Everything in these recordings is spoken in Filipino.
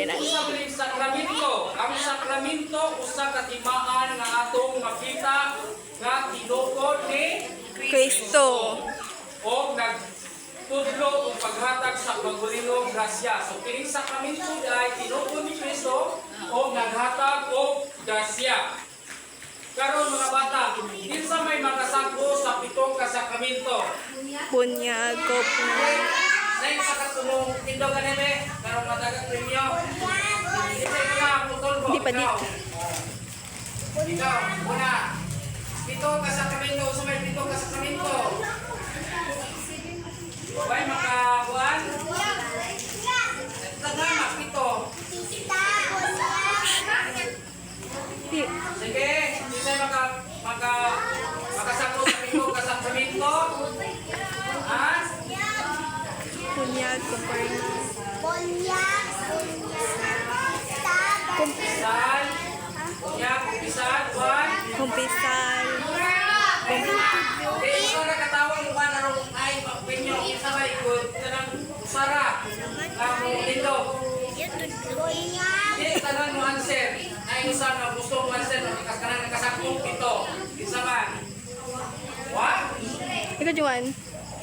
Usa man ang sakramento. Ang sakramento usa ka timaan nga atong makita nga tinukod ni Kristo. o nagtudlo o paghatag sa pagulino grasya. So kining sakramento ay tinukod ni Kristo o naghatag og grasya. Karon mga bata, kinsa may makasangko sa pitong ka sakramento? Bunyag ko po. Nay sa katumong tindog kanebe, karon matagang premyo. Hindi pa dit. Ikaw, una. Pitong ka sakramento, sumay pitong ka sakramento. Why makabuan? Tagama, pito. Di. Sige, hindi tayo makasangko sa pitong ka sakramento. Ha? Bunyag ko po. Kumpisal. Ya, kumpisal. One. Kumpisal. Eh, ikaw na katawag mo ba na rin ay pagpinyo. Isa ba ikot? Tanang Sara. Kamu Indo. Hindi, tanang mo answer. Ay, isa na gusto mo answer. Kanang nakasakong pito. Isa ba? What? Ikaw, Juan.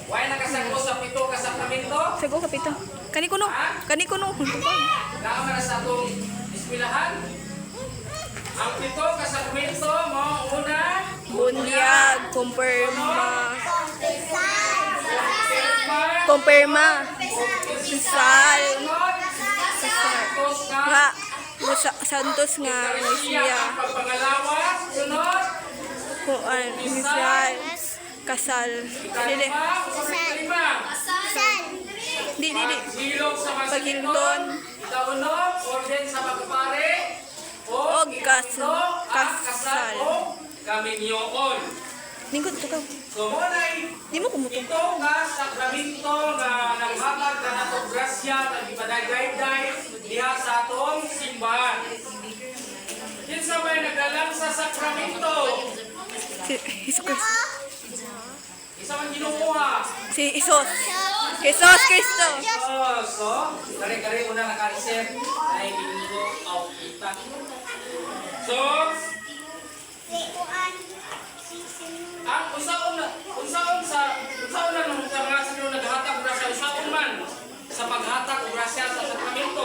Why nakasakto sa pito ka sakramento? Sago ka pito. Kani kuno. Kani kuno. Naman na sa itong eskwelahan. Ang pito ka sakramento mo, una, Bunyag. Kumpirma. Kumpirma. Kumpisal. Santos ka. Nga. Santos nga. Siya Siya. ang pagpangalawa. Sunod. Kuan. Misal. Kasal. Dili. Kalima. Di. Hilog sa Paghildon. masinton. Ikaunod. Orden sa pagpapare. Og kasal. Kasal. O kaminyoon. Lingkod ito ka. So, muna'y Di mo kumuto. ito nga sakramento nga naghatag ka na itong grasya na ipadagayday diha sa atong simbahan. Kinsa may nagdalang sa sakramento? Jesus Cristo. Isa man ginukuha. Si Isos. Jesus Cristo. So, kare-kare una naka-reserve ay binugo of kita. So, ang unsaon na nung mga sa naghatag grasya unsaon man sa paghatag og grasya sa sakramento.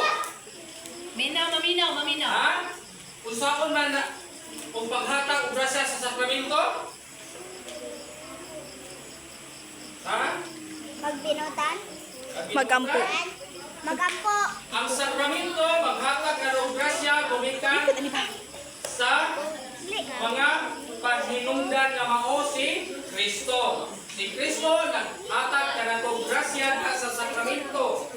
Maminaw. Ha? Unsaon man na kung paghatag og grasya sa sakramento? Ha? Magbinutan? Magampo. Magampo. Ang sakramento maghatag ka og grasya gumikan Ani ba? sa mga paghinungdan nga mao si Kristo. Si Kristo naghatag ka na og grasya sa sakramento.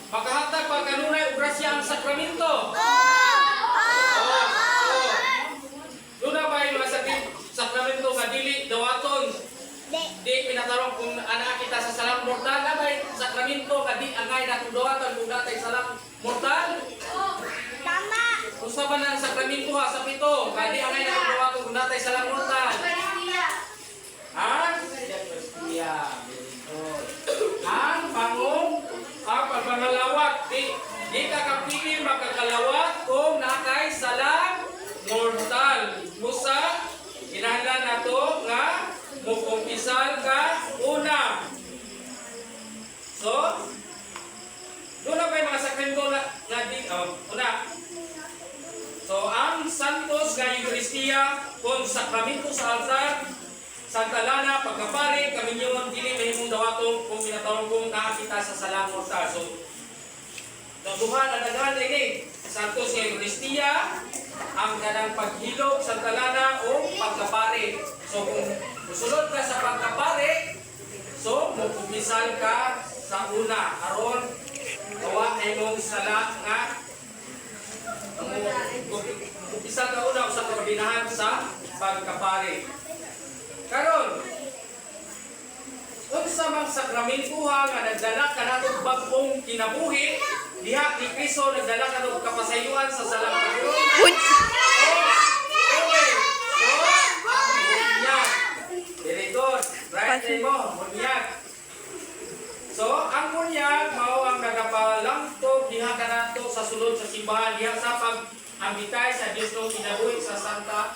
Makahatag pa kanunay og grasya ang sakramento. Doon na ba yung sakramento nga dili dawaton? Di pinatarong kung ana kita sa salam mortal na ba yung sakramento nga di angay na kung dawaton kung natay salam mortal? Tama. Usa ba na ang sakramento ha sa pito? Nga di angay na kung dawaton kung natay salam mortal? Ha? Ang pagpangalawat di ka kapili makakalawat kung nakay salam mortal. Musa kinahanglan nato nga mukumpisal ka una. So, doon na ba yung mga sakramento nga di una. So, ang Santos nga Eucharistia kung sakramento sa altar Santa Lana, pagkapari, kami nyo dili mahimong dawatong kung pinatawag kong nakakita sa salam mortal. So, naguhan na daghan ini Santos nga Eucharistia, ang kanang paghilog, Santa Lana o pagkapari. So, kung musulod ka sa pagkapari, so, mukumisal ka sa una. Aron, gawa ay mong sala nga mukumisal ka una sa kabinahan sa pagkapari. Karon, unsa mang sakramento nga nagdala ka natong bagong kinabuhi, diha ni Kristo nagdala ka ng kapasayuan sa salang pagkaroon. Okay. So, very good. Right mo, munyag. So, ang munyag mao ang simbahan diha sa pag-ambitay sa Dios ng kinabuhi sa Santa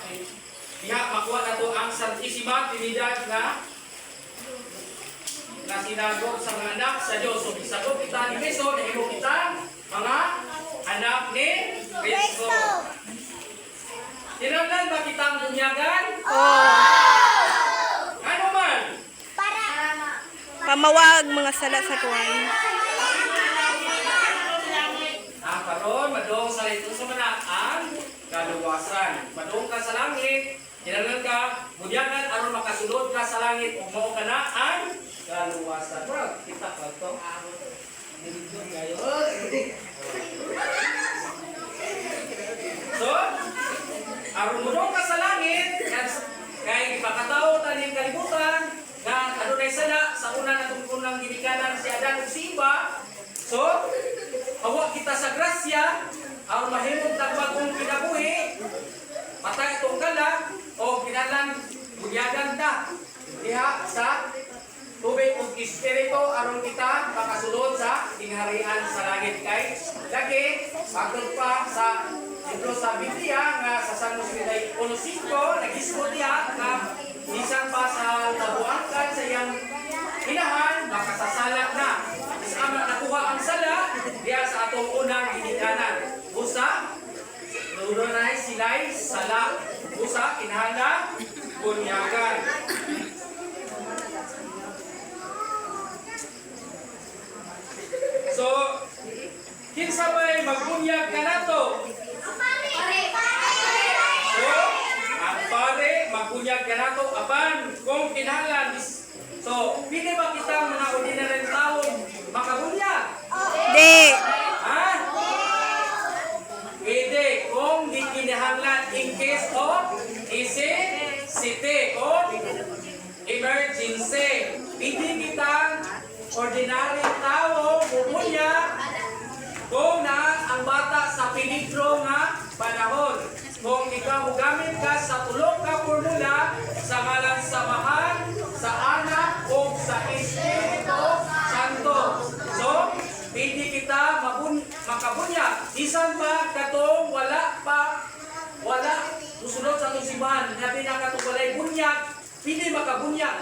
diha makuha nato ang Santissima Trinidad na sinagop sa mga anak sa Dios. So bisagop kita ni Cristo, nahimo kita mga anak ni Cristo. Tinanglan ba kitang bunyagan? Ano man? Pamawag mga sala sa tuwan. Karon madong sa ito sa manak ang kaluwasan. Madong ka sa langit, kinahanglan ka bunyagan aron makasulod ka sa langit ug mao kana ang kaluwasan. Bro, kita pa to. So, aron madong ka sa langit, kay ipakatawo taning kalibutan na adunay sala sa una natong unang ginikanan si Adan ug si Eva. So, hawa kita sa grasya, aron mahimong tagbagong kinabuhi, patay itong kala, o kinalang bunyagan ta. Diha sa tubig ug espiritu, aron kita makasulod sa tingharian sa langit. Kay lagi, pagod pa sa libro sa Biblia nga sa Salmos 1:5, nagismo diha na bisan pa sa tabuangkan sa iyang inahan, makasasala na. Sama nakuha ang sala diya sa atong unang ginikanan. Busa, nunay sila'y sala. Busa, kinahanglan bunyagan. So, kinsa may magbunyag ka nato? So, ang pare, magbunyag ka nato. Apan, kung kinahanglan, so, pili ba kitang mga ordinary tao makabunyag? Di. Ha? Pwede kung di kinahanglan in case of necessity o emergency. Pwede kitang ordinary tao bubunyag kung na ang bata sa peligro nga panahon. Kung ikaw gamit ka sa tulong ka formula sa ngalan samahan, sa anak o sa Espiritu Santo. So, pwede kita makabunyag. Isan pa katong wala musunod sa itong simbahan. Nabi na katong walay bunyag, pwede makabunyag.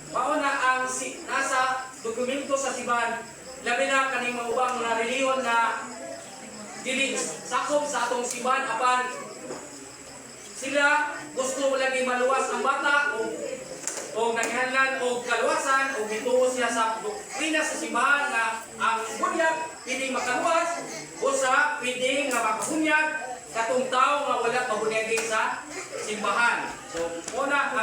Mauna ang nasa dokumento sa simbahan. Labi na kaning maubang na reliyon na dili sakop sa atong simbahan apan sila gusto lagi maluwas ang bata o naghanlan o kaluwasan o gituo siya sa doktrina sa simbahan na ang bunyag pwedeng makaluwas o sa pwedeng nga makabunyag katong tao nga wala pabunyagi sa simbahan. So una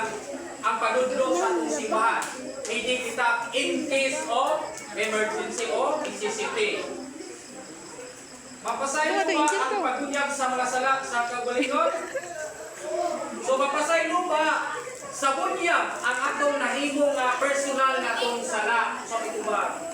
ang padudlo sa atong simbahan pwede kita in case of emergency o necessity. Mapasay mo ba ang pagbunyag sa mga sala sa kagalingon? So mapasay mo ba sa bunyag ang atong nahimo nga personal nga atong sala? So ito ba?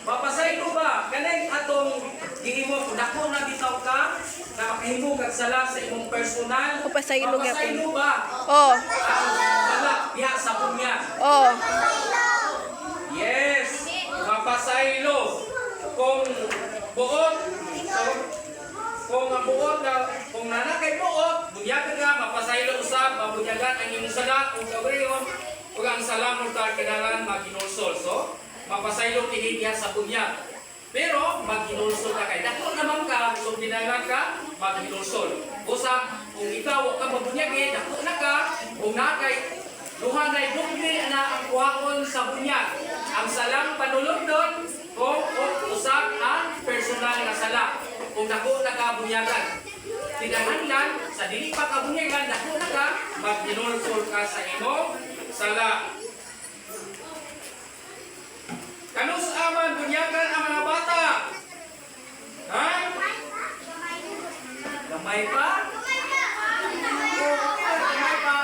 Mapasay mo ba kanang atong gihimo dako na bitaw ka na makahimo kag sala sa imong personal? Mapasaylo gyapon. Mapasay mo ba? Oh. Ang sala diha sa bunyag? Oh. Yes, mapasaylo. Kung buot, kung ang buot na, kung nanakay buot, bunyagan ka, mapasaylo usap, mabunyagan ang imong sala, kung kabriyon, kung ang sala mo ka kinalan maginulsol. So, mapasaylo kini diha sa bunyag. Pero, maginulsol ka kay dako naman ka, kung kinalan ka, maginulsol. Busa, kung ikaw ka mabunyagi, dako na ka, kung nakay, duhanay dugli na ang kuhaon sa bunyag. Ang salang panulog doon, kung usap ang personal na sala. Kung dako na ka bunyagan. Kinahanglan, sa dili pa ka bunyagan, dako na ka, mag-inulsol ka sa imong sala. Kanus aman bunyagan ang mga bata? Ha? Gamay pa? Gamay pa?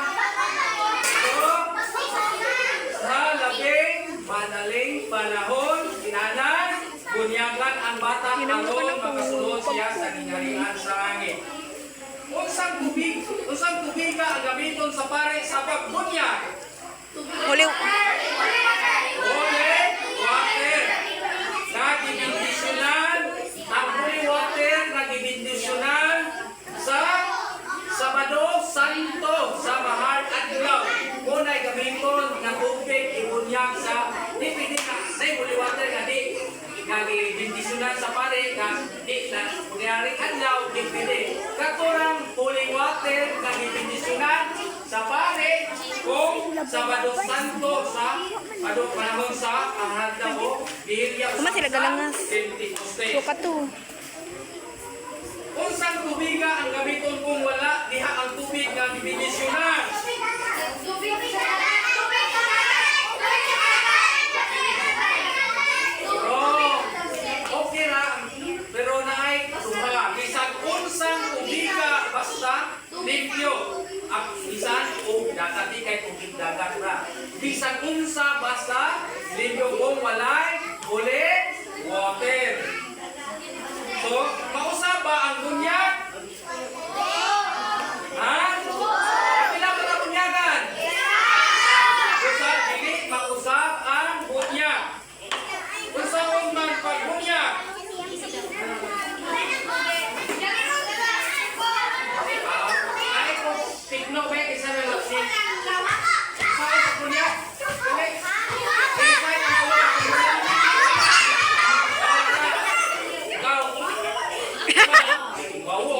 Sa labing madaling panahon, kinahanglan bunyagan ang bata aron makasulod siya sa gingharian sa langit. Unsang tubig ka ang gamiton sa pare sa pagbunyag? Huli. Holy water. Na dinindisyonan ang holy lang sa di pwede ka say holy water nga di bendisyonan sa pare nga di na kunyari adlaw di pwede katurang holy water nga bendisyonan sa pare kung Sabado Santo sa panahon sa ahad mo dihilya Kuma sila galangas. Pentecoste. Suka to. Unsang tubiga ang gamiton kung wala diha ang tubig nga bibendisyonan? Okay ra, pero naay duha. Bisan unsang tubiga basta limpyo. Ang bisan o dagati kay tubig dagat ra. Bisan unsa basta limpyo kung walay holy water. So, mausap ba ang bunyag? Ha? Kapila ba na bunyagan? Usap, dili, mausap ang bunyag. Usapon man pagbunyag. Ay, kung tigno ba, isa na lang sin. Usapon sa bunyag. Dili. Isay ang bunyag. Ikaw. Bawo.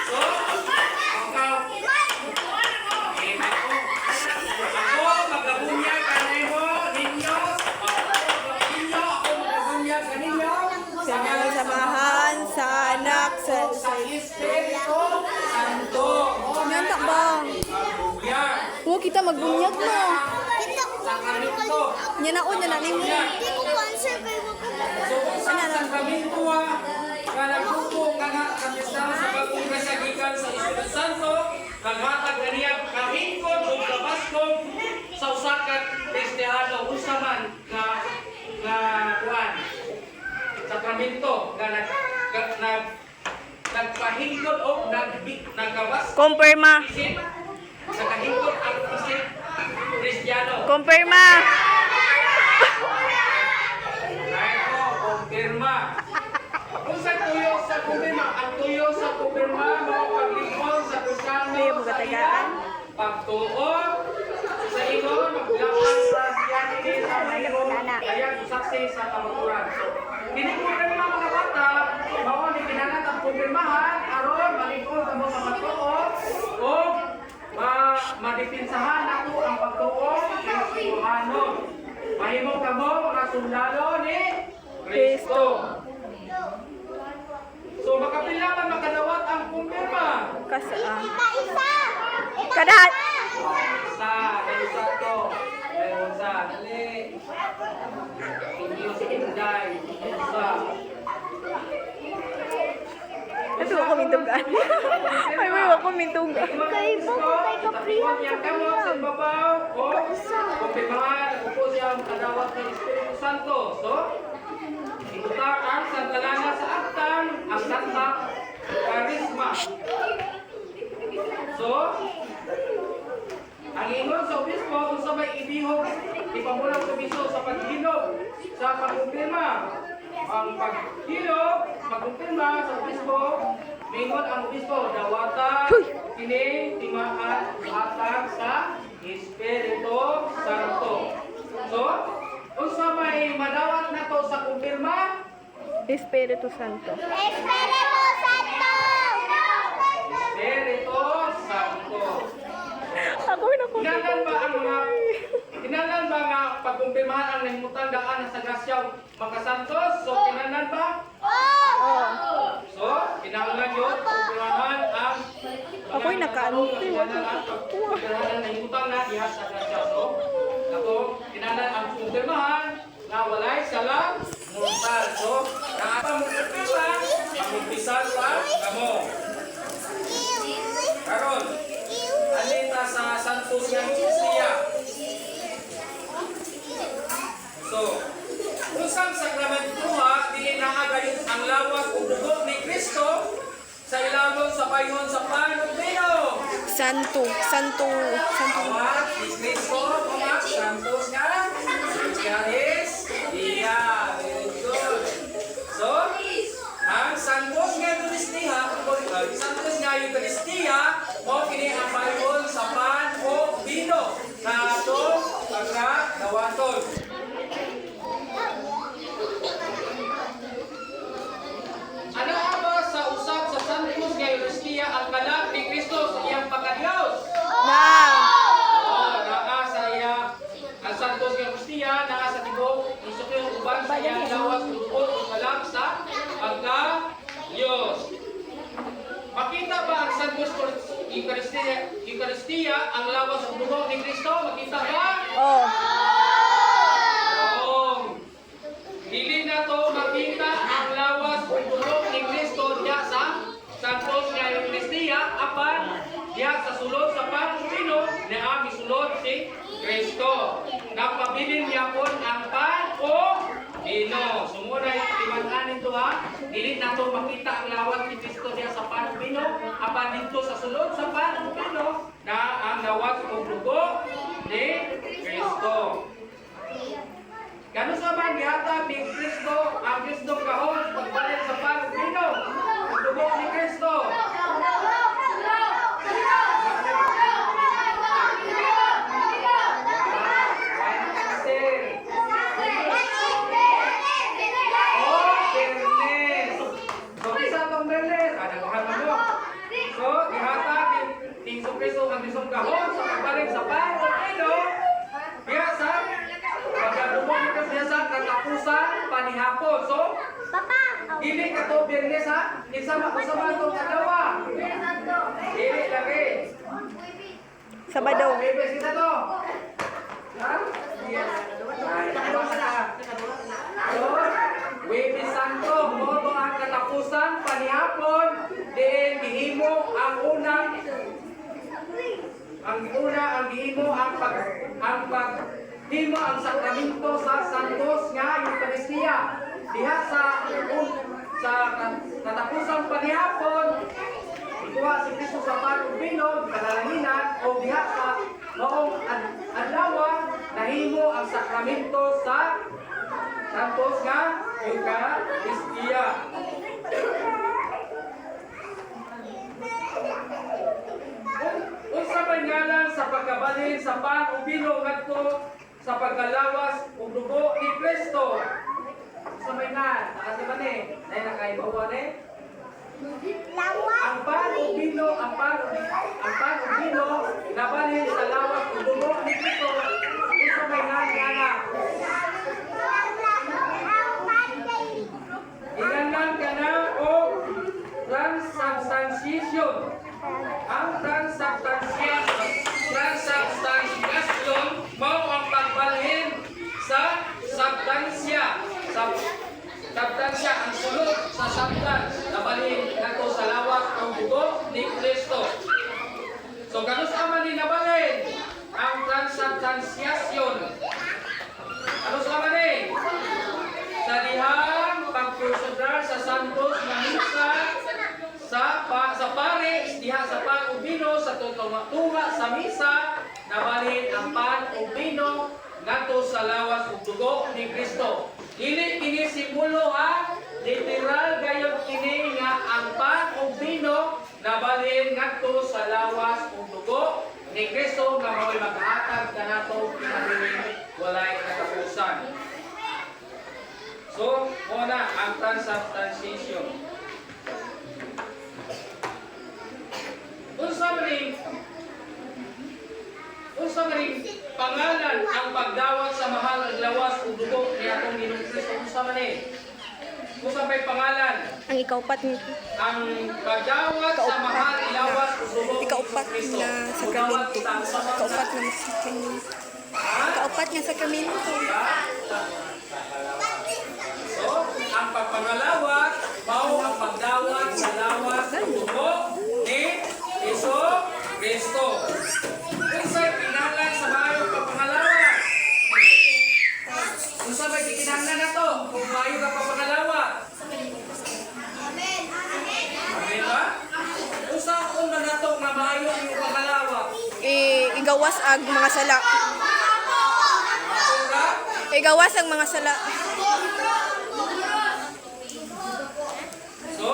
So, ikaw. Ako, magabunyag ka na mo, ninyo. Ninyo, ako magabunyag ka ninyo. Sa mga samahan sa anak sa Sa Espiritu Santo. Yan takbang. Magabunyag. Oo, kita magbunyag mo. Sakramento. Yan na nimo. Hindi ko cancer kayo So, sa sakramento kanagduko kana kamista sa bagong kasagikan sa Espiritu Santo, kaghatag kaniya kahingkod ug kabaskog sa usa ka Kristiyano usa man nga kuan sakramento nga nagpahingkod o nagkabaskog Kumpirma. isip nakahingkod ang isip Kristiyano. Kumpirma. Right po, kumpirma. Kung sa tuyo sa kumpirma, ang tuyo sa kumpirma, mga paglingkod sa Kristiyano Ay, sa magatagaan. ilang pagtuon sa ingon, maglapas sa siyanini sa mayroon, kaya saksi sa kamaturan. So, kinikumpirma mga bata, mao ni kinahanglan ang kumpirmahan, aron malingkod sa mga pagtuon, o madipinsahan nato ang pagtuon Kristiyohano. Mahimo kamo mga sundalo ni Kristo. So makapila man makadawat ang kumpirma. Kasaan. Isa! Kada. Sa isa to. Ayun sa dali. Inyo si Inday. Isa. Ito ako mintugan. Ay, may ako mintugan. Kay Bobo, kay Kapriya, Yan kamo sa babaw. O kumpirmahan. Ako po siya ang kadawat ng Espiritu Santo. So, itutak ang santalana sa aktan, ang Santa Karisma. So, ang ingon sa obispo, kung sa may ibihog, ipamulang sa obispo sa paghilog, sa pagkumpirma. Ang paghilog, pagkumpirma sa obispo, mingon ang obispo, dawatan, kini, timaan, hatag sa Espiritu Santo. So, kung sa may madawat na to sa kumpirma, Espiritu Santo. Espiritu Santo! Espiritu Santo. Ako na ko. Kinahanglan ba nga pagkumpirmahan ang nahimutan daan sa grasya makasantos? So kinahanglan ba? So kinahanglan yun kumpirmahan ang Ako'y nakaanti. pagkumpirmahan ang nahimutan na diha sa grasya. So ako kinahanglan ang kumpirmahan na walay salang mortal. So naapa mo kumpirma, magumpisal pa kamo. Karon, alita sa Santos ng Kristiya. So, usang sakramento dili naagayon ang lawas ug dugo ni Kristo sa ilawom sa payon sa pan ug vino. Santo. Santo. Santo. Awat ni Kristo mga santos nga Eucharis dia. Very good. So, ang santos nga Eucharistia, santos nga Eucharistia, mo kini ang payon sa pan o vino na ato pagkadawan Kristiya na sa tibok isukyo uban sa iyang lawas dugo o kalab sa pagka-Diyos. Makita ba ang Santos Eucharistia ang lawas ng dugo ni Kristo? Makita ba? Oh. Oo. Dili na to makita ang lawas ng dugo ni Kristo diya sa Santos Eucharistia apan diya sa sulod sa pangpino na misulod si Kristo. Nagpabilin niya po ang pan o Pino. Sumunay, timan-anin to ha. Dili na to makita ang lawas ni Kristo diya sa pan o Pino. Apan dito sa sulod sa pan o Pino na ang lawas o dugo ni Kristo. Kano sa man gihatag ni Kristo ang Kristo kahon pagbalit sa pan o Pino? Ang dugo ni Kristo. Kahon sa pagbaling sa Panginoon, kaya sa pagdadumog ito siya sa katapusan panihapon. So, dili ka to Biyernes ha, isama ko sa mga itong kadawa. Dili lagi. Sabado. Bebes kita to. Ha? So, Webes Santo, moto ang katapusan panihapon, din gihimo ang unang gihimo ang paghimo ang sakramento sa Santos nga Eucharistia. Diha sa katapusang panihapon, ikuha si Kristo sa panubino, kalalanginan, o diha sa noong adlaw, nahimo ang sakramento sa Santos nga Eucharistia. Unsa may ngalan sa pagkabalhin sa pan o bino ngadto sa pagkalawas ug dugo ni Kristo? Unsa may ngalan? Kasi ba ni? Nay nakaibawa ni? Ang pan o bino, ang pan o bino nabalhin sa lawas ug dugo ni Kristo. Unsa may ngalan? Inganan ka na o transubstantiation. Ang transubstantiation mao ang pagbalhin sa substansya. Substansya ang sulod sa substance nabalhin nato sa lawas ng dugo ni Kristo. So kanus man ni nabalhin ang transubstantiation. Kanus man ni sa dihang pagprosedar sa santos nga misa sa pare diha sa pan o bino sa tunga sa misa nabalhin ang pan o bino ngadto sa lawas ug dugo ni Kristo. Dili kini simbolo ha, literal gayon kini nga ang pan o bino nabalhin ngadto sa lawas ug dugo ni Kristo nga mao'y maghatag kanato kinabuhi walay katapusan. So, muna ang transubstantiation. Unsa maning pangalan ang pagdawat sa mahal ug lawas ug dugo ni atong Ginoong Kristo? Unsa man ni? Unsa may pangalan? Ang ikaupat ni Ang pagdawat sa mahal ug lawas ug dugo ni ikaupat Kristo. na sakramento. Ikaupat na sakramento. Ikaupat nga sakramento. So, ang pagpangalawat mao ang pagdawat sa lawas ug dugo ni Kristo. Unsay pinanglan sa maayong pagpangalawat? Unsa may gikinahanglan nato kung maayo ka pagpangalawat? Amen ba? Unsa ang una nato nga maayo ang pagpangalawat? Igawas ang mga sala. Ura? Igawas ang mga sala. So,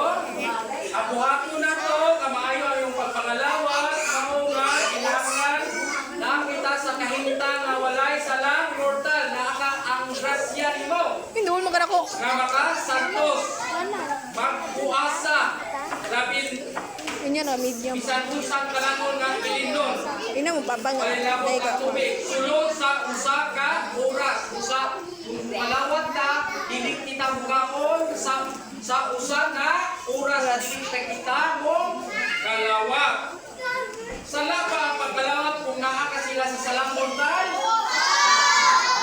abuhato na to nga maayo ang iyong pagpangalawat mao nga kinahanglan na kita sa kahimtang nga walay salang mortal na ang grasya nimo. Hinduon mo ka na ko. Nga maka santos magbuasa labin Kunya na, medium. Bisan unsang kalangon nga pilindon. Ina mo, papa nga. Palilabot Dahil ang ka. tubig. Sulod sa usa ka oras. Kung malawat ka, dili kita bukaon sa usa ka oras. Dili kita mo kalawat. Sala ba ang pagkalawat kung naa ka sila sa salang mortal?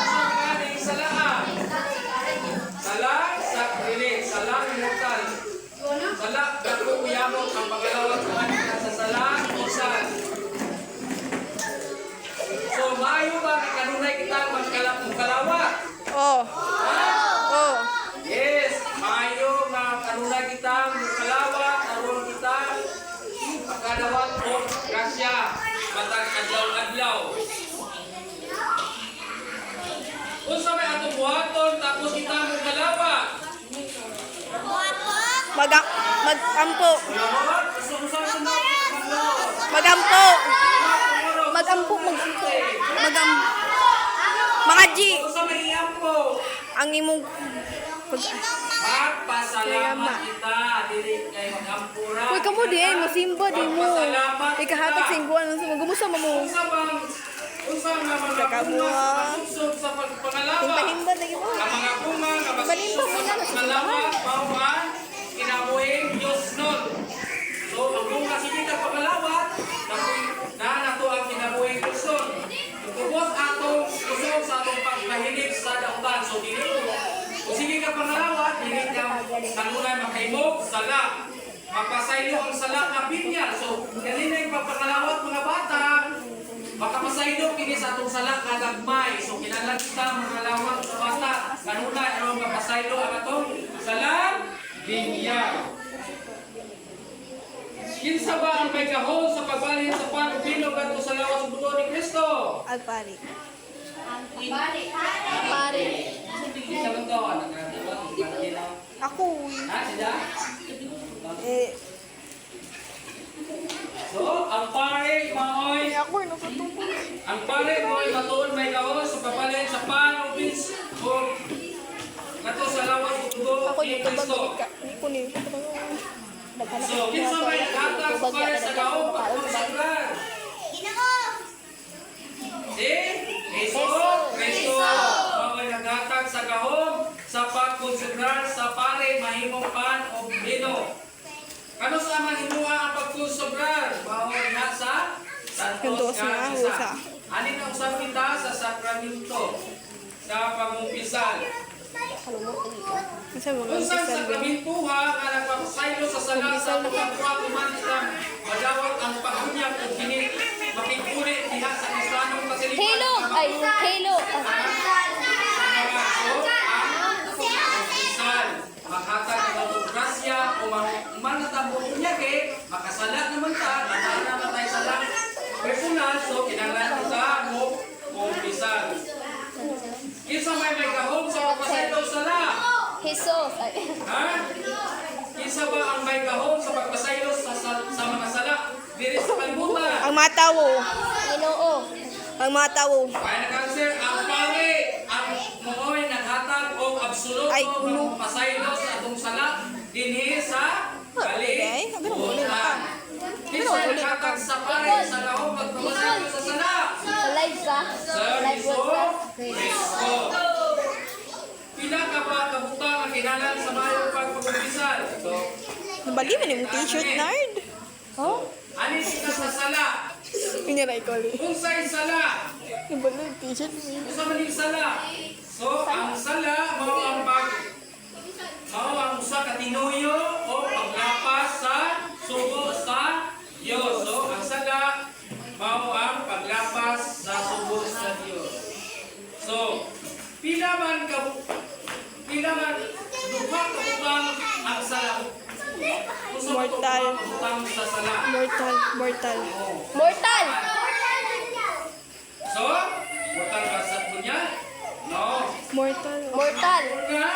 Saan ka na yung salaan? Salang sa dili, salang mortal. Sala, dako uyamot ang pagkalawat kung ano ka sa salang mortal. So, maayo ba na kanunay kita magkalawat? Oh. Oh. Yes, maayo nga kanunay kita magkalawat, aron kita magkalawat o grasya, matag adlaw-adlaw. Kung sa may atong buhaton, tapos kita magkalawat. Magampo. Kalawat, gusto sa Magampo. Magampo. Mga G. Kung sa may iyampo, Ang imong magpasalamat kita, dili kay magampura. Uy, kamo di ay masimba di mo. Magpasalamat Ikahatag sa ingguan sa gumusta mo mo. Unsa nga mga Kamo. masugsog sa pagpangalawa. Himba lagi mo. Ang mga bunga nga Balimba mo na, masugsog sa pangalawa, mauan, kinabuhing Diyos nun. So, ang bunga sige ka pangalawat, na nato ang kinabuhing Diyos nun. Tubos atong kusog sa atong pagkahilig sa dautan. So, dili ko. Kung sige ka pangalawat, dili ka kanunay makaimog, sala. Magpasaylo ang sala nga pinya. So, kanina yung papangalawat mga bata, makapasaylo kini sa atong sala nga gagmay. So, kinalang kita mga lawat sa bata, kanunay aron mapasaylo ang atong sala pinya. Kinsa ba ang may kahon sa pagbalhin sa panubino kadto sa lawas ng dugo ni Kristo? Alpari. Isa lang daw ang Ako. Ha, sila? Eh, So, ang pare, maoy, ako nakatubo. ang pare mo'y matuon may kahon sa pagbalhin sa panubins o kadto sa lawas ng dugo Ako ni yung tubag Kristo. ka. Hindi ko ni. So, kinsa may naghatag sa pare sa kahon pagkonsagrar? Si Jesus Kristo. Mao'y naghatag sa kahon sa pagkonsagrar sa pare mahimong pan o bino. Kano sa man himuha ang pagkonsagrar? Mao'y nasa Kantos Santos na, Casa. husa. Anin ang usap kita sa sakramento sa pangumpisal. Kasi mo Kung saan nang sakramentuha nga nagpapasaylo sa sala sa pagkakwa kumanitang madawat ang pagunyag o kini makikuli diha sa Islamong Basilipan. Halo! Ay, halo! Makatag ng autograsya o manatabo niya kay makasala naman ta, naman tayo sa lang personal, so kinanglan kita mo kumpisal. Kinsa may kahon sa pagpasaylo sa sala? Jesus! Ay, Ha? Kinsa ba ang may kahon sa pagpasaylo sa mga sala? Diri sa kalibutan. Ang matawo. Ginoo! Ang matawo. Kaya nag-answer, ang pare, ang mooy naghatag o absoluto Ay, ng ulo. pasaylo sa atong sala dinhi sa Ay, sabi mo, ulit kalibutan. ka. Kinsa naghatag sa pare sa lahong pagpapasaylo sa sala? Sa live ka? Sa Live broadcast? Kristo. Pila ka ba kabutang ang kinalan sa mayong pagpapabisal? So, Nabali man yung t-shirt, nerd. Oh? anin sila sa sala? Pinaray ko ulit. Kung sa'y sala, Nabali yung t-shirt. usa man yung sala. So, ang sala mao ang usa ka tinuyo o paglapas sa sugo sa Dios. So, ang sala mao ang paglapas sa sugo sa Dios. So, pila man duha ka butang ang sala. Usa man to Mortal. duha ka butang sa sala. Mortal. Mortal. Mortal! So, mortal ba sa bunya? No. Mortal. Mortal! Nga,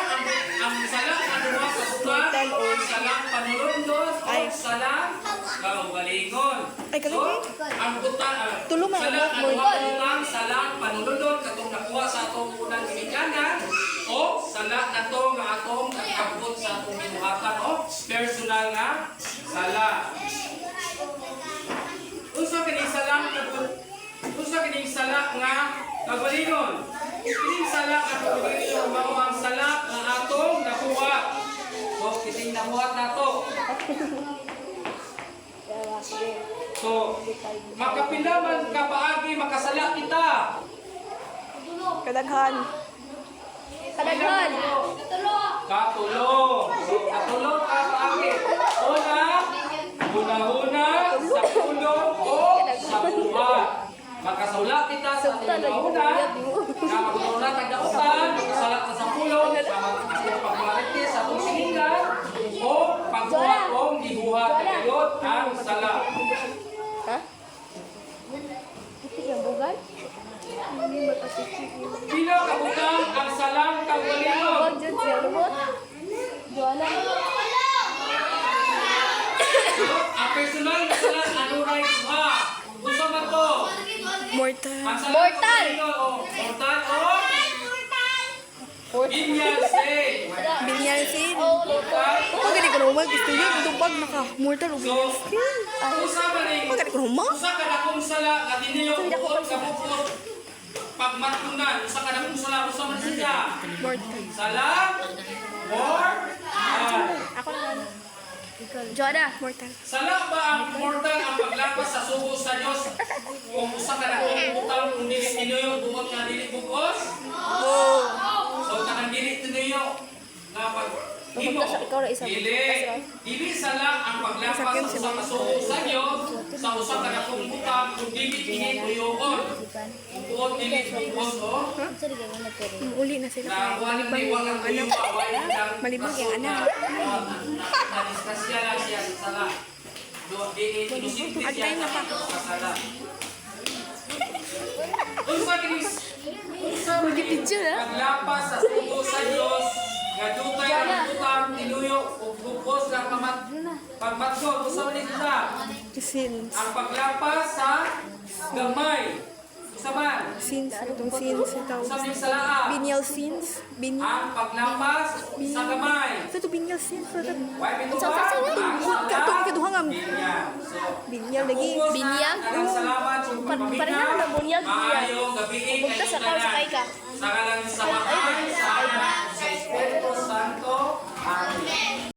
ang salang anuha sa bulan o salang panulundot o Ay. salang kaugalingon. Ay, So, kalagay. ang butan, Tulo man, salang mo, anuha Mortal. butang, salang panulundot, katong nakuha sa atong unang ginikanan, o salang nato nga atong kabut sa atong ginuhatan o personal nga sala. Unsa kining sala nga kagalingon? Kining sala nga kagalingon mao ang sala nga atong nakuha. So kining nakuha nato. So makapila man ka paagi makasala kita. Kadaghan. Kadaghan. Katulong. So katulong ka paagi. Una sa tulong o sa buhat. Makasula kita sa una. Na magmuna tagdautan, salat ka sa pulong, pagmariti sa itong sinigan, o pagbuhat o gibuhat kayot ang sala. Ha? Ito yung bugan? Pila kabutang ang salang kagalingon. Huwag dyan siya lubot. Joanna. Ang personal na sala ano na isuha. Gusto man to. Mortal. Ang salang Mortal. kagalingon o mortal o binyal say. Binyal sin. Mortal. Pag gani ko naman, gusto niya, itubag na ka. Mortal o So, binyal sin. usa ka rin. Pag gani ko naman. Usa ka na kung sala at dinilong buot ka bukod. Pagmatunan, usa ka na kung sala, usa man siya. Mortal. Sala, mortal. Ako naman. Joanna. Mortal. Sala ba ang mortal ang paglapas sa sugo sa Diyos? Kung usa ka na kung utang kung dili tinuyong buot nga dili bugos? Oh. So, kanang dili tinuyong nga pag himo. Ikaw na isa. Dili sala ang paglapas sa usa ka sugo sa Diyos sa usa ka na kung utang kung dili tinuyon. Kung buot dili bugos o Uli na sila. na wala may walang tuyo Malibog yung anak. Na-disgrasya lang siya sa sala. Inusinti siya sa sala. Unsa kinis? Unsa Picture na. paglapas sa sugo sa Dios nga dutay ang utang tinuyo ug bugos nga pagmatgod unsa man ita? Sins. Ang paglapas sa gamay. Unsa man? Sins. Itong sins. Ito. Unsa man salaa? Binyal sins. Binyal. Ang paglapas sa gamay. Ito binyal sins. Why bituha? Kaduha nga. Binyag. So, Binyal lagi. Binyag? Ang salamat sa Pareha na bunyag, binyag. Maayong gabi Bugtas sa kao, sakay ka. Sa kalang sa mahal sa